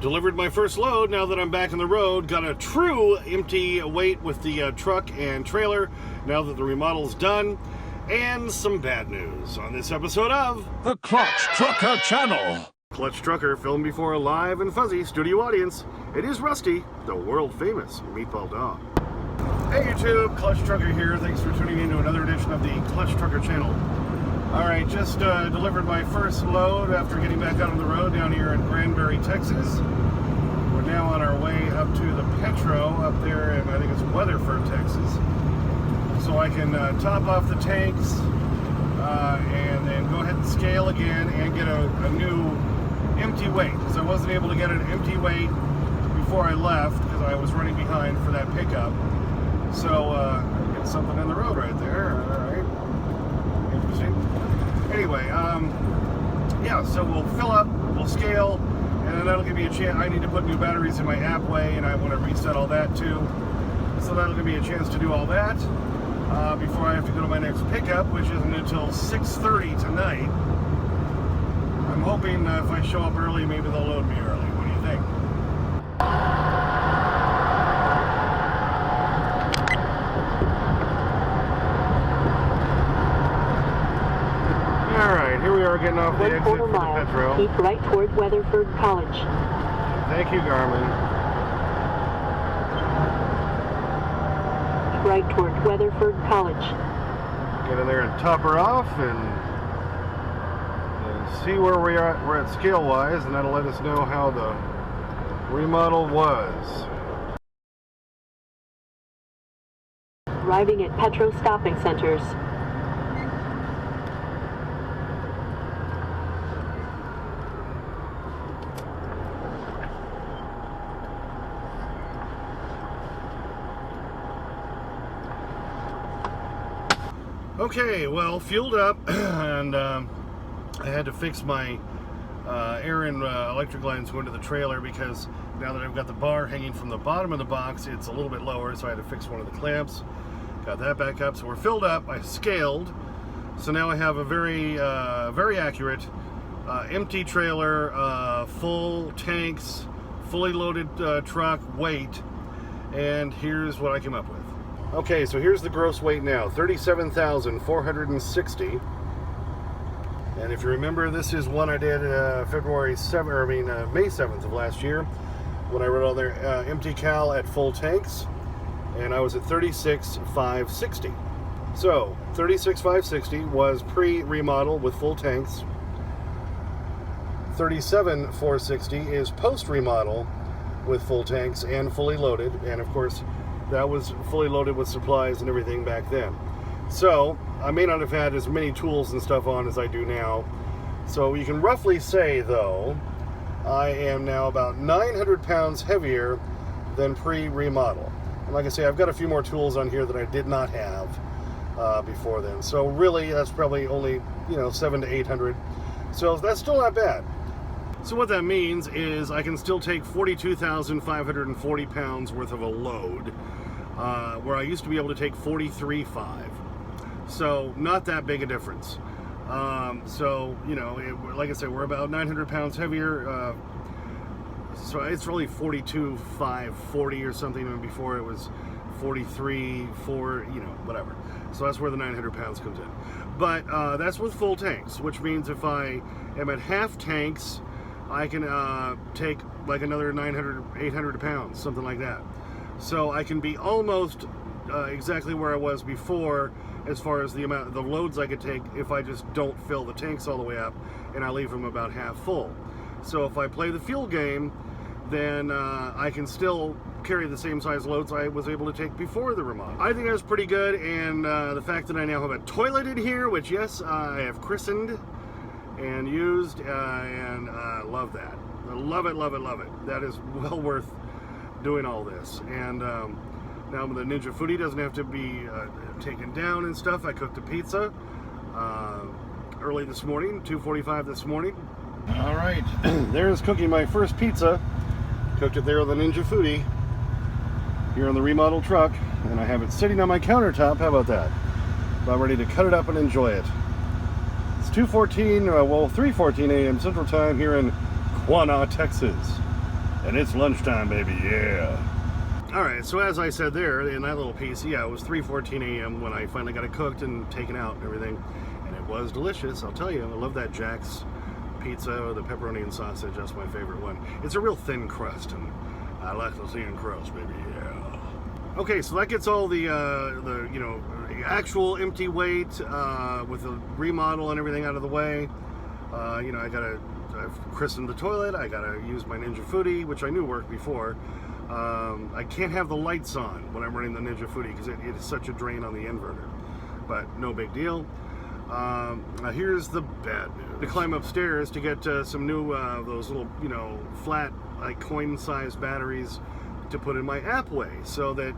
Delivered my first load now that I'm back on the road. Got a true empty weight with the truck and trailer now that the remodel's done. And some bad news on this episode of the Clutch Trucker Channel. Clutch Trucker, filmed before a live and fuzzy studio audience. It is Rusty, the world-famous Meatball Dog. Hey YouTube, Clutch Trucker here. Thanks for tuning in to another edition of the Clutch Trucker Channel. Alright, just delivered my first load after getting back out on the road down here in Granbury, Texas. We're now on our way up to the Petro up there in, I think it's Weatherford, Texas. So I can top off the tanks and then go ahead and scale again and get a new empty weight. Because I wasn't able to get an empty weight before I left because I was running behind for that pickup. So, get something in the road right there. Alright. Interesting. Anyway, yeah, so we'll fill up, we'll scale, and then that'll give me a chance. I need to put new batteries in my Appway, and I want to reset all that too. So that'll give me a chance to do all that before I have to go to my next pickup, which isn't until 6:30 tonight. I'm hoping if I show up early, maybe they'll load me early. What do you think? Alright, here we are getting off the exit for the Petro. Keep right toward Weatherford College. Thank you, Garmin. Right toward Weatherford College. Get in there and top her off and see where we're at scale-wise, and that'll let us know how the remodel was. Arriving at Petro stopping centers. Okay, well, fueled up, and I had to fix my air and electric lines going to the trailer because now that I've got the bar hanging from the bottom of the box, it's a little bit lower, so I had to fix one of the clamps. Got that back up, so we're filled up. I scaled, so now I have a very, very accurate empty trailer, full tanks, fully loaded truck weight, and here's what I came up with. Okay, so here's the gross weight now, 37,460. And if you remember, this is one I did May 7th of last year when I wrote on there empty cal at full tanks, and I was at 36,560. So 36,560 was pre-remodel with full tanks. 37,460 is post-remodel with full tanks and fully loaded, and of course that was fully loaded with supplies and everything back then. So I may not have had as many tools and stuff on as I do now. So you can roughly say, though, I am now about 900 pounds heavier than pre-remodel. And like I say, I've got a few more tools on here that I did not have before then. So really, that's probably only 700 to 800. So that's still not bad. So what that means is I can still take 42,540 pounds worth of a load, where I used to be able to take 43.5. So not that big a difference. So, like I said, we're about 900 pounds heavier. So it's really 42,540 or something, and before it was 43.4, whatever. So that's where the 900 pounds comes in. But that's with full tanks, which means if I am at half tanks, I can take like another 900, 800 pounds, something like that. So I can be almost exactly where I was before as far as the amount of the loads I could take if I just don't fill the tanks all the way up and I leave them about half full. So if I play the fuel game, then I can still carry the same size loads I was able to take before the remodel. I think that's pretty good, and the fact that I now have a toilet in here, which yes, I have christened and used, and I love that. I love it, love it, love it. That is well worth doing all this. And now the Ninja Foodie doesn't have to be taken down and stuff. I cooked a pizza early this morning, 2:45 this morning. All right, there's cooking my first pizza. Cooked it there on the Ninja Foodie here on the remodel truck, and I have it sitting on my countertop. How about that? About ready to cut it up and enjoy it. It's 2:14, 3:14 a.m. Central Time here in Quanah, Texas. And it's lunchtime, baby, yeah. Alright, so as I said there, in that little piece, yeah, it was 3:14 a.m. when I finally got it cooked and taken out and everything. And it was delicious, I'll tell you. I love that Jack's pizza, the pepperoni and sausage, that's my favorite one. It's a real thin crust, and I like the thin crust, baby, yeah. Okay, so that gets all the you know, actual empty weight with the remodel and everything out of the way. You know, I've christened the toilet, I gotta use my Ninja Foodie, which I knew worked before. I can't have the lights on when I'm running the Ninja Foodie because it is such a drain on the inverter, but no big deal. Now here's the bad news. To climb upstairs to get some new, those little, you know, flat, like coin-sized batteries to put in my Appway, so that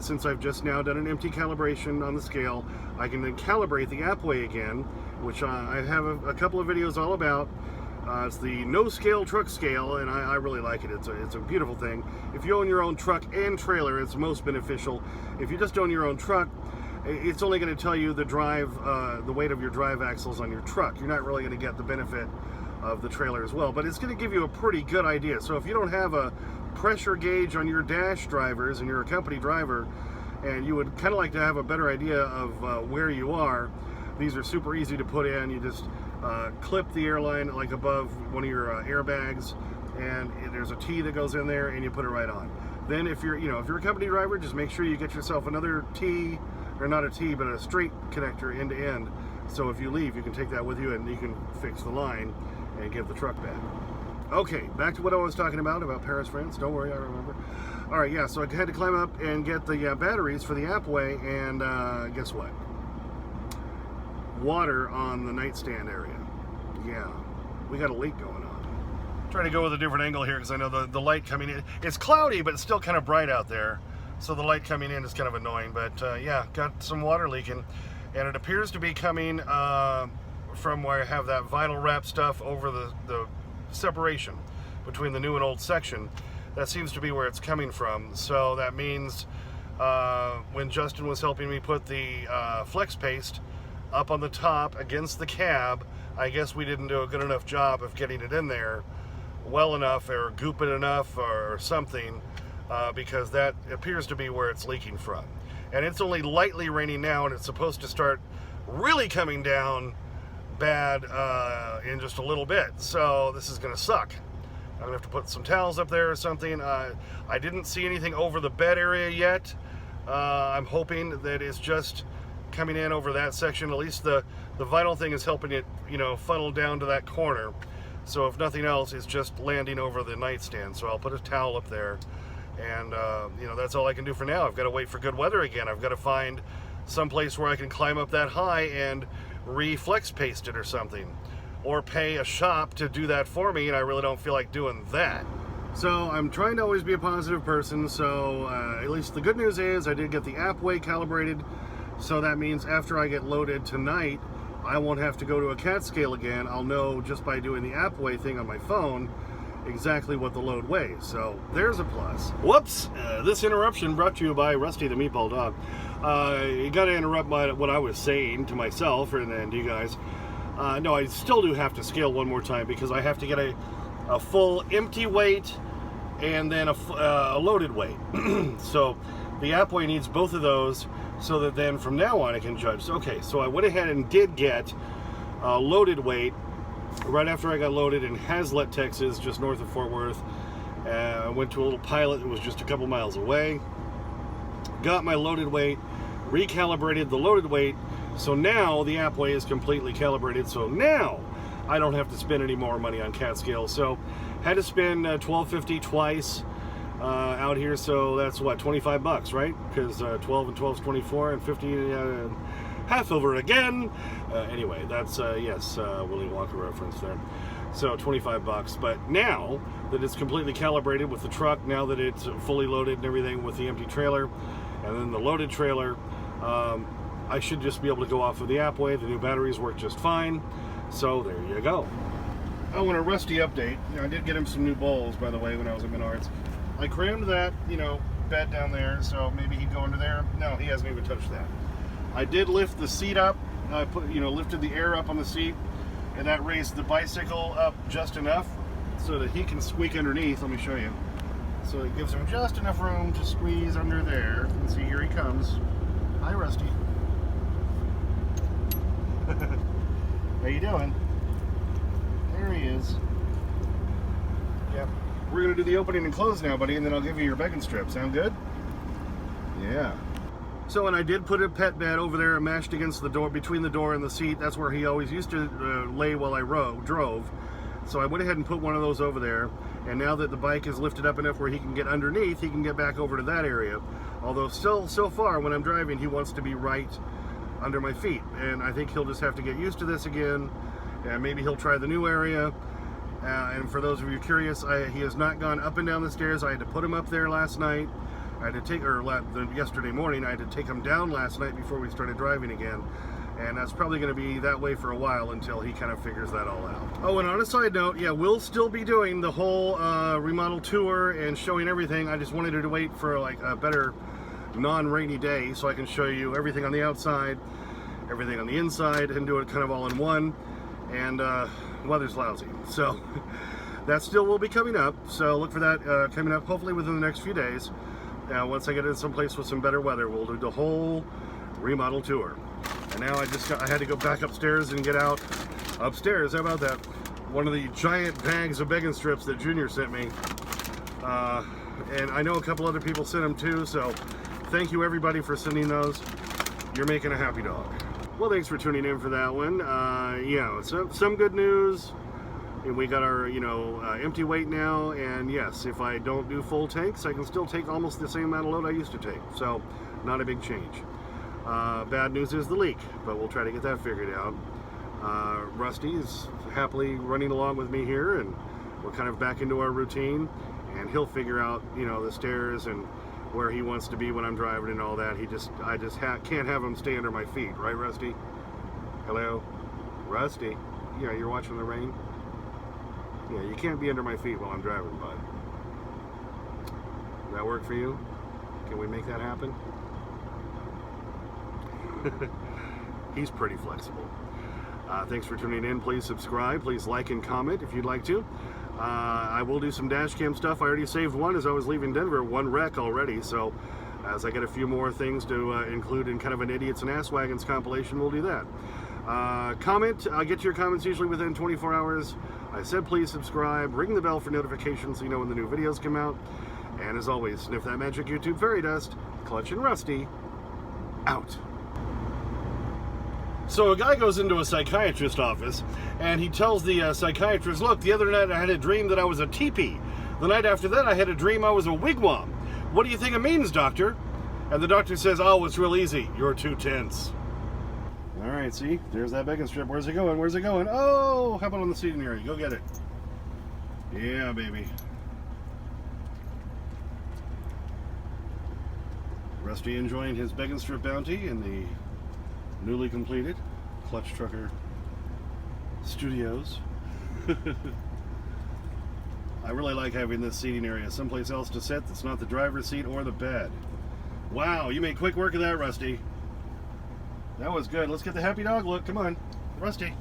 since I've just now done an empty calibration on the scale, I can then calibrate the Appway again, which I have a couple of videos all about. It's the no scale truck scale, and I really like it. It's a beautiful thing. If you own your own truck and trailer, it's most beneficial. If you just own your own truck, it's only going to tell you the weight of your drive axles on your truck. You're not really going to get the benefit of the trailer as well, but it's going to give you a pretty good idea. So if you don't have a pressure gauge on your dash drivers and you're a company driver, and you would kind of like to have a better idea of where you are, these are super easy to put in. You just clip the airline like above one of your airbags, and there's a T that goes in there, and you put it right on. Then if you're a company driver, just make sure you get yourself another T, or not a T, but a straight connector end to end. So if you leave, you can take that with you, and you can fix the line and give the truck back. Okay, back to what I was talking about Paris, France. Don't worry, I remember. All right, yeah. So I had to climb up and get the batteries for the Appway, and guess what? Water on the nightstand area. Yeah, we got a leak going on. Trying to go with a different angle here because I know the light coming in. It's cloudy, but it's still kind of bright out there. So the light coming in is kind of annoying. But yeah, got some water leaking. And it appears to be coming from where I have that vinyl wrap stuff over the separation between the new and old section. That seems to be where it's coming from. So that means when Justin was helping me put the flex paste up on the top against the cab, I guess we didn't do a good enough job of getting it in there well enough, or goop it enough, or something, because that appears to be where it's leaking from. And it's only lightly raining now, and it's supposed to start really coming down bad in just a little bit. So this is gonna suck. I'm gonna have to put some towels up there or something. I didn't see anything over the bed area yet. I'm hoping that it's just coming in over that section. At least the vinyl thing is helping it, you know, funnel down to that corner. So if nothing else, it's just landing over the nightstand. So I'll put a towel up there, and you know, that's all I can do for now. I've got to wait for good weather again. I've got to find some place where I can climb up that high and reflex paste it or something, or pay a shop to do that for me, and I really don't feel like doing that. So I'm trying to always be a positive person. So at least the good news is I did get the Appway calibrated. So that means after I get loaded tonight, I won't have to go to a CAT scale again. I'll know just by doing the Appway thing on my phone exactly what the load weighs. So there's a plus. Whoops! This interruption brought to you by Rusty the Meatball Dog. You got to interrupt what I was saying to myself and to you guys. No, I still do have to scale one more time because I have to get a full empty weight and then a loaded weight. So the Appway needs both of those, so that then from now on I can judge. So, okay, so I went ahead and did get a loaded weight right after I got loaded in Hazlet, Texas, just north of Fort Worth. I went to a little pilot that was just a couple miles away. Got my loaded weight, recalibrated the loaded weight, so now the Appway is completely calibrated. So now I don't have to spend any more money on CAT scale. So had to spend $12.50 twice out here, so that's what, $25, right? Because 12 and 12 is 24, and 50 half over again. Anyway, that's yes, Willy Wonka reference there. So $25. But now that it's completely calibrated with the truck, now that it's fully loaded and everything with the empty trailer, and then the loaded trailer, I should just be able to go off of the Appway. The new batteries work just fine. So there you go. Oh, and a Rusty update. I did get him some new bowls, by the way, when I was at Menards. I crammed that, bed down there, so maybe he'd go under there. No, he hasn't even touched that. I did lift the seat up. I lifted the air up on the seat, and that raised the bicycle up just enough so that he can squeak underneath. Let me show you. So it gives him just enough room to squeeze under there. And see, here he comes. Hi, Rusty. How you doing? There he is. Yep. We're gonna do the opening and close now, buddy, and then I'll give you your begging strip. Sound good? Yeah. So, and I did put a pet bed over there mashed against the door, between the door and the seat. That's where he always used to lay while I drove. So I went ahead and put one of those over there. And now that the bike is lifted up enough where he can get underneath, he can get back over to that area. Although still, so far, when I'm driving, he wants to be right under my feet. And I think he'll just have to get used to this again. And maybe he'll try the new area. And for those of you curious, he has not gone up and down the stairs. I had to put him up there last night. I had to take, yesterday morning, I had to take him down last night before we started driving again. And that's probably going to be that way for a while until he kind of figures that all out. Oh, and on a side note, yeah, we'll still be doing the whole remodel tour and showing everything. I just wanted to wait for like a better non-rainy day so I can show you everything on the outside, everything on the inside, and do it kind of all in one. And weather's lousy, so that still will be coming up. So look for that coming up hopefully within the next few days. Once I get in some place with some better weather, we'll do the whole remodel tour. And now I had to go back upstairs and get out upstairs. How about that? One of the giant bags of begging strips that Junior sent me. And I know a couple other people sent them too, so thank you everybody for sending those. You're making a happy dog. Well, thanks for tuning in for that one. Yeah, some good news. And we got our, empty weight now, and yes, if I don't do full tanks, I can still take almost the same amount of load I used to take, so not a big change. Bad news is the leak, but we'll try to get that figured out. Rusty is happily running along with me here, and we're kind of back into our routine, and he'll figure out, the stairs and where he wants to be when I'm driving and all that. I just can't have him stay under my feet, right, Rusty? Hello? Rusty? Yeah, you're watching the rain? Yeah, you can't be under my feet while I'm driving, bud. Does that work for you? Can we make that happen? He's pretty flexible. Thanks for tuning in. Please subscribe. Please like and comment if you'd like to. I will do some dash cam stuff. I already saved one as I was leaving Denver, one wreck already. So as I get a few more things to include in kind of an Idiots and Ass Wagons compilation, we'll do that. Comment. I'll get your comments usually within 24 hours. I said please subscribe, ring the bell for notifications so you know when the new videos come out. And as always, sniff that magic YouTube fairy dust. Clutch and Rusty, out. So a guy goes into a psychiatrist's office, and he tells the psychiatrist, look, the other night I had a dream that I was a teepee. The night after that I had a dream I was a wigwam. What do you think it means, doctor? And the doctor says, oh, it's real easy. You're too tense. All right, see? There's that begging strip. Where's it going? Where's it going? Oh, how about on the seating area? Go get it. Yeah, baby. Rusty enjoying his begging strip bounty in the newly completed Clutch Trucker Studios. I really like having this seating area someplace else to sit that's not the driver's seat or the bed. Wow, you made quick work of that, Rusty. That was good. Let's get the happy dog look. Come on, Rusty.